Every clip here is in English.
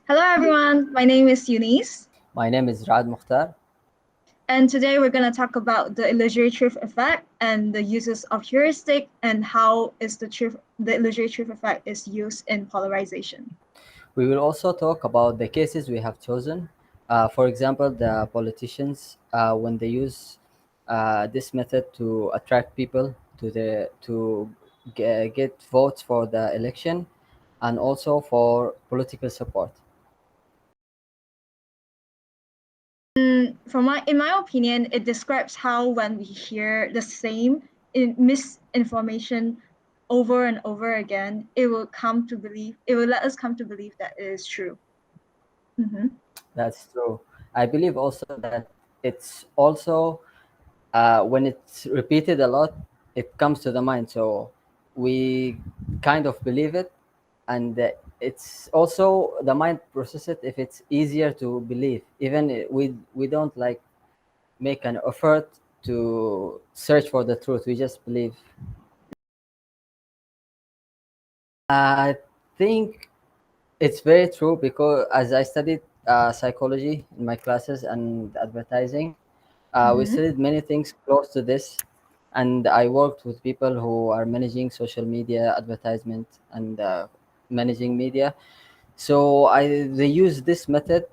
Hello, everyone. My name is Eunice, My name is Raad Mukhtar. and today we're going to talk about the illusory truth effect and the uses of heuristic and how is the illusory truth effect is used in polarization. We will also talk about the cases we have chosen. For example, the politicians when they use this method to attract people to get votes for the election, and also for political support. In my opinion, it describes how when we hear the same misinformation over and over again, it will let us come to believe that it is true. Mhm. That's true. I believe also that it's also when it's repeated a lot, it comes to the mind. So we kind of believe it, and it's also the mind process it if it's easier to believe. Even we don't like make an effort to search for the truth. We just believe. I think it's very true because as I studied psychology in my classes and advertising, we Mhm. studied many things close to this, and I worked with people who are managing social media, advertisement, and managing media. So they use this method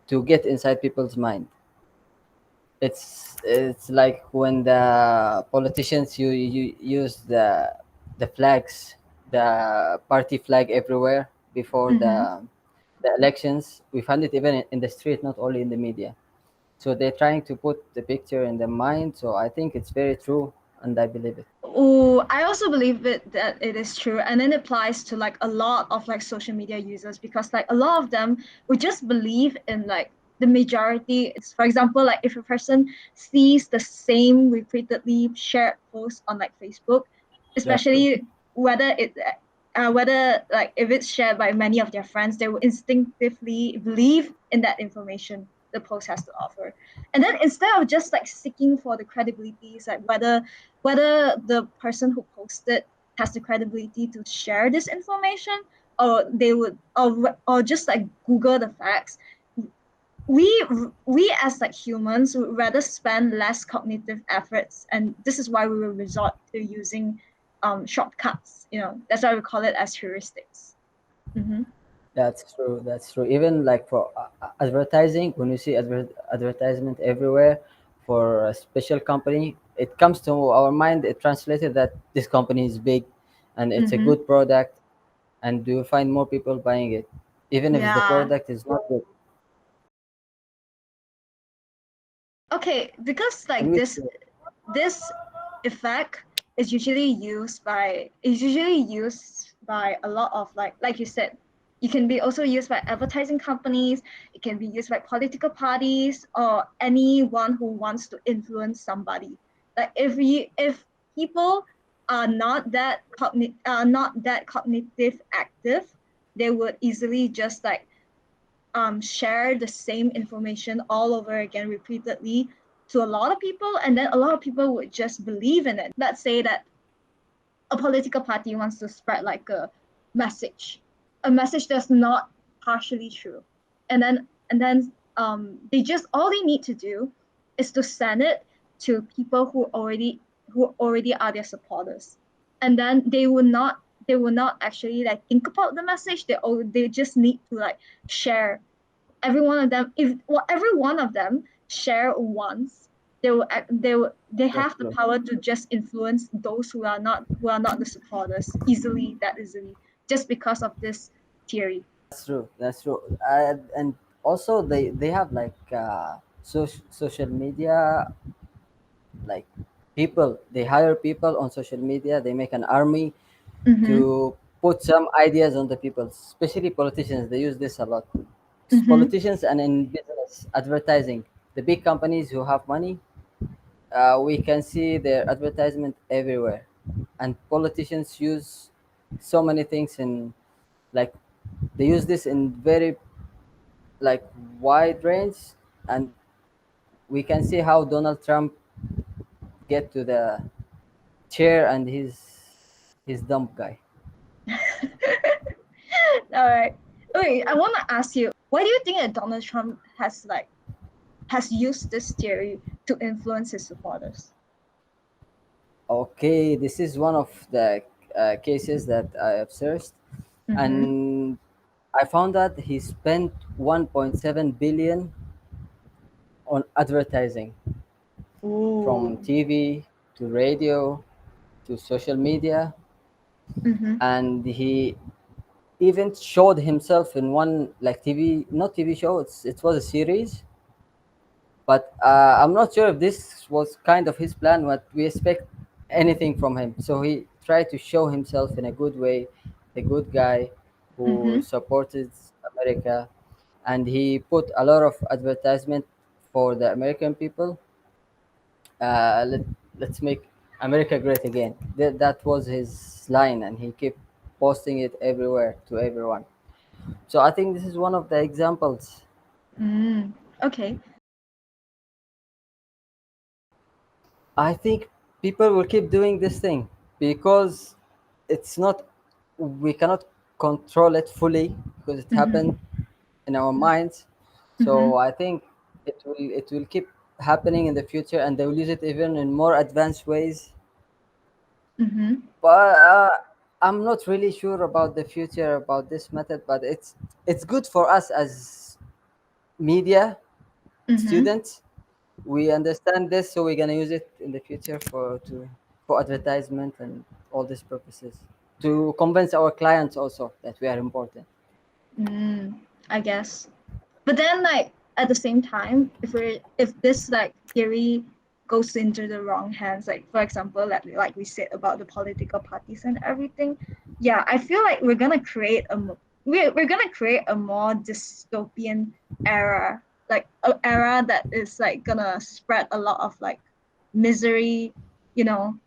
to get inside people's mind. It's like when the politicians you use the flags, the party flag everywhere before Mhm. the elections. We find it even in the street, not only in the media. So they're trying to put the picture in the mind. So I think it's very true, and I believe it. Oh, I also believe that it is true, and then it applies to like a lot of like social media users because like a lot of them would just believe in like the majority. It's for example like if a person sees the same repeatedly shared post on like Facebook, That's true. especially whether like if it's shared by many of their friends, they will instinctively believe in that information the post has to offer, and then instead of just like seeking for the credibilities like whether the person who posted has the credibility to share this information or they would or just like google the facts, we we as like humans would rather spend less cognitive efforts, and this is why we will resort to using shortcuts. That's why we call it as heuristics. Mm-hmm. That's true. That's true. Even like for advertising, when you see advertisement everywhere for a special company, it comes to our mind. It translated that this company is big, and it's a Mm-hmm. good product, and you find more people buying it, even if the Yeah. product is not good. Okay, because like And we this effect is usually used by a lot of like you said, it can be also used by advertising companies, it can be used by political parties or anyone who wants to influence somebody. Like if people are not that cognitive active, they would easily just like share the same information all over again repeatedly to a lot of people, and then a lot of people would just believe in it. Let's say that a political party wants to spread like a message that's not partially true, and then they just all they need to do is to send it to people who already are their supporters, and then they will not actually like think about the message. They just need to like share every one of them. If well, every one of them share once, they That's have the true. power to just influence those who are not the supporters easily, just because of this theory. That's true. That's true. And also they have like social media, like people. They hire people on social media. They make an army Mm-hmm. to put some ideas on the people, especially politicians. They use this a lot. Mm-hmm. Politicians and in business, advertising, the big companies who have money, we can see their advertisement everywhere. And politicians use so many things in, like, they use this in very like wide range, and we can see how Donald Trump get to the chair, and he's dumb guy. All right. Wait, I want to ask you. Why do you think that Donald Trump has used this theory to influence his supporters? Okay, this is one of the cases that I observed, Mm-hmm. and I found that he spent 1.7 billion on advertising, from Ooh. TV to radio to social media, Mm-hmm. and he even showed himself in one like TV, not TV show. It was a series, but I'm not sure if this was kind of his plan. What we expect anything from him, so he tried to show himself in a good way, a good guy who Mm-hmm. supported America, and he put a lot of advertisement for the American people. Let's make America great again. That was his line, and he kept posting it everywhere to everyone. So I think this is one of the examples. Mm. Okay. I think people will keep doing this thing because it's not, we cannot control it fully because it Mm-hmm. happened in our minds. Mm-hmm. So I think it will keep happening in the future, and they will use it even in more advanced ways. Mm-hmm. But I'm not really sure about the future about this method. But it's good for us as media Mm-hmm. students. We understand this, so we're gonna use it in the future for advertisement and all these purposes, to convince our clients also that we are important. Mm, I guess. But then like at the same time, if this like theory goes into the wrong hands, like for example, like we said about the political parties and everything, yeah, I feel like we're gonna create a more dystopian era, like an era that is like gonna spread a lot of like misery,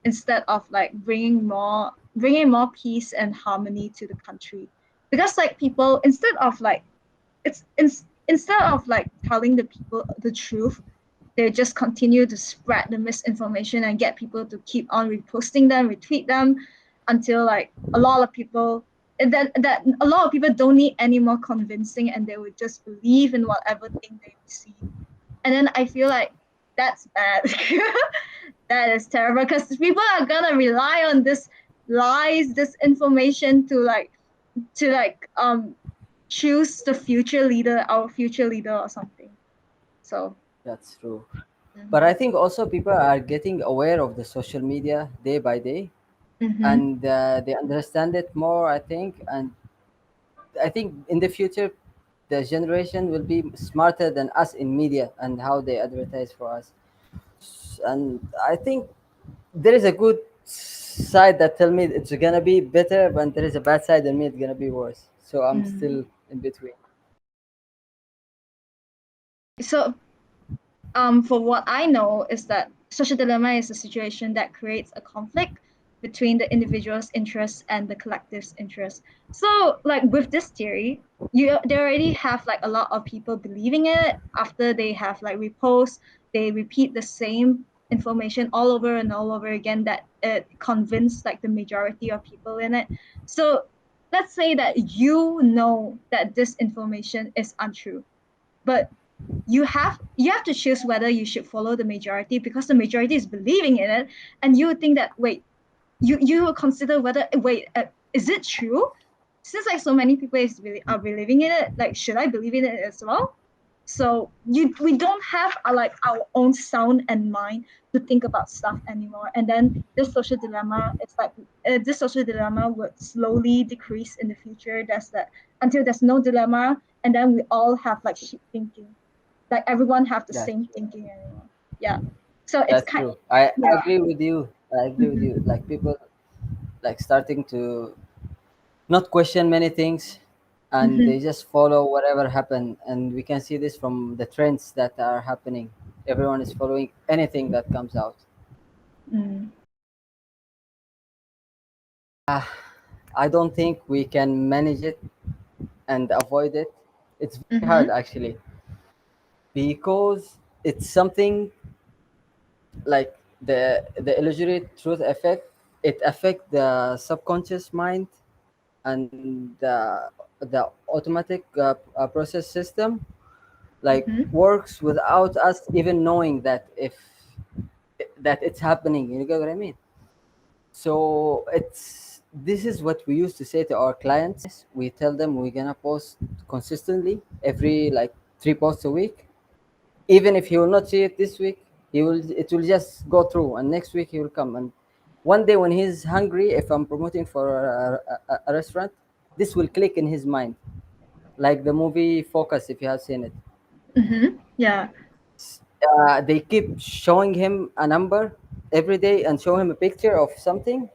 instead of like bringing more peace and harmony to the country. Because like people, instead of like telling the people the truth, they just continue to spread the misinformation and get people to keep on reposting them, retweet them, until like a lot of people and that a lot of people don't need any more convincing, and they would just believe in whatever thing they receive. And then I feel like that's bad. That is terrible because people are gonna rely on this lies, this information to choose the future leader, our future leader or something. So, That's true. But I mm-hmm. think also people are getting aware of the social media day by day, Mm-hmm. and they understand it more, I think. And I think in the future, the generation will be smarter than us in media and how they advertise for us. And I think there is a good side that tell me it's gonna be better, but there is a bad side that me it's gonna be worse. So I'm Mm. still in between. So, for what I know is that social dilemma is a situation that creates a conflict between the individual's interests and the collective's interests. So, like with this theory, they already have like a lot of people believing it after they have like repost, they repeat the same information all over and all over again that it convinced like the majority of people in it. So let's say that you know that this information is untrue, but you have to choose whether you should follow the majority because the majority is believing in it, and you would think that wait, you will consider whether wait, is it true? Since like so many people are believing in it, like should I believe in it as well? So we don't have like our own sound and mind to think about stuff anymore, and then this social dilemma would slowly decrease in the future. There's that until there's no dilemma, and then we all have like sheep thinking, like everyone have the That's same true. thinking anymore. Yeah. So it's That's kind true. I yeah. agree with you. I agree with Mm-hmm. you. Like people like starting to not question many things, and Mm-hmm. they just follow whatever happened, and we can see this from the trends that are happening. Everyone is following anything that comes out. Mm. I don't think we can manage it and avoid it. It's very hard Mm-hmm. actually, because it's something like the illusory truth effect. It affects the subconscious mind, and the automatic process system like Mm-hmm. works without us even knowing that if that it's happening. You get what I mean? So it's this is what we used to say to our clients. We tell them we're gonna post consistently every like 3 posts a week. Even if he will not see it this week, he will. It will just go through, and next week he will come. And one day when he's hungry, if I'm promoting for a restaurant, this will click in his mind, like the movie Focus, if you have seen it. Mm-hmm. Yeah. They keep showing him a number every day and show him a picture of something,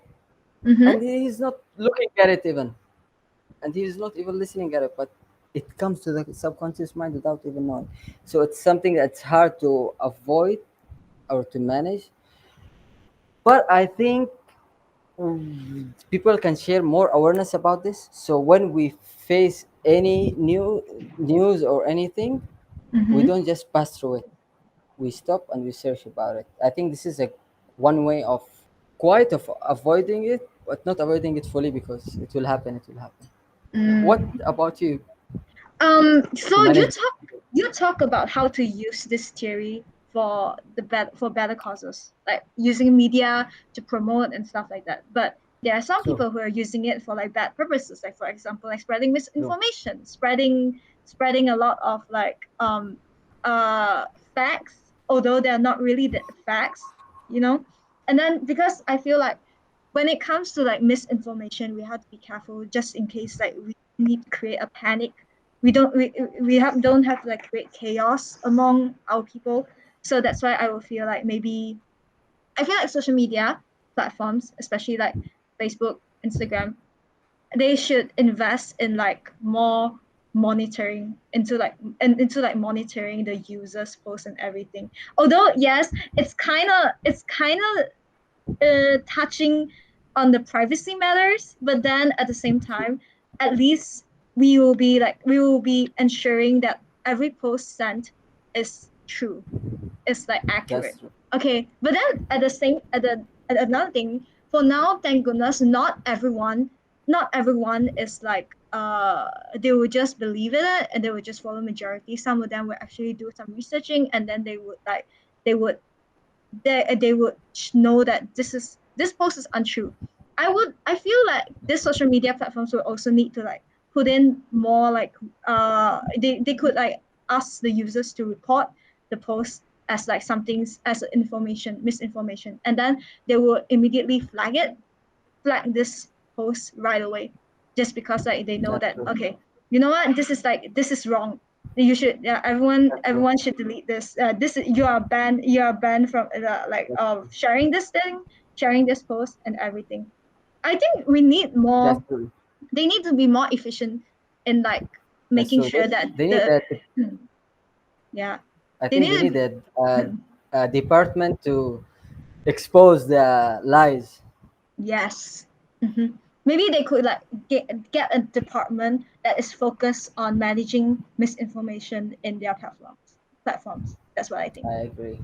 and Mm-hmm. he's not looking at it even, and he's not even listening at it, but it comes to the subconscious mind without even knowing. So it's something that's hard to avoid or to manage, but I think people can share more awareness about this. So when we face any new news or anything, we Mm-hmm. don't just pass through it. We stop and we search about it. I think this is a one way of quite of avoiding it, but not avoiding it fully because it will happen. It will happen. What Mm. about you So to manage? you talk about how to use this theory for for better causes, like using media to promote and stuff like that. But there are some True, people who are using it for like bad purposes, like for example, like spreading true. misinformation, spreading a lot of like uh facts, although they're not really the facts, you know. And then because I feel like when it comes to like misinformation, we have to be careful just in case like we need to create a panic. We don't have to like create chaos among our people. So that's why I will feel like maybe I feel like social media platforms, especially like Facebook, Instagram, they should invest in like more monitoring into like monitoring the users posts and everything. Although yes, it's kind of touching on the privacy matters, but then at the same time, at least we will be ensuring that every post sent is true, is like accurate. That's true. Okay, but then at another thing, for now, thank goodness, not everyone is like they will just believe in it and they will just follow majority. Some of them will actually do some researching and then they would they would know that this post is untrue. I feel like this social media platforms will also need to like put in more like they could like ask the users to report the post as like something's as information misinformation, and then they will immediately flag this post right away, just because like they know That's that true. okay, you know what, this is wrong. You should, yeah, That's true. everyone should delete this. You are banned from like That's true. sharing this thing, sharing this post and everything. I think we need more. That's true. They need to be more efficient in like That's making true. sure that They need the that. yeah, I they think they need to need be, a department to expose the lies. yes. Mhm. Maybe they could like get a department that is focused on managing misinformation in their platforms. That's what I think. I agree.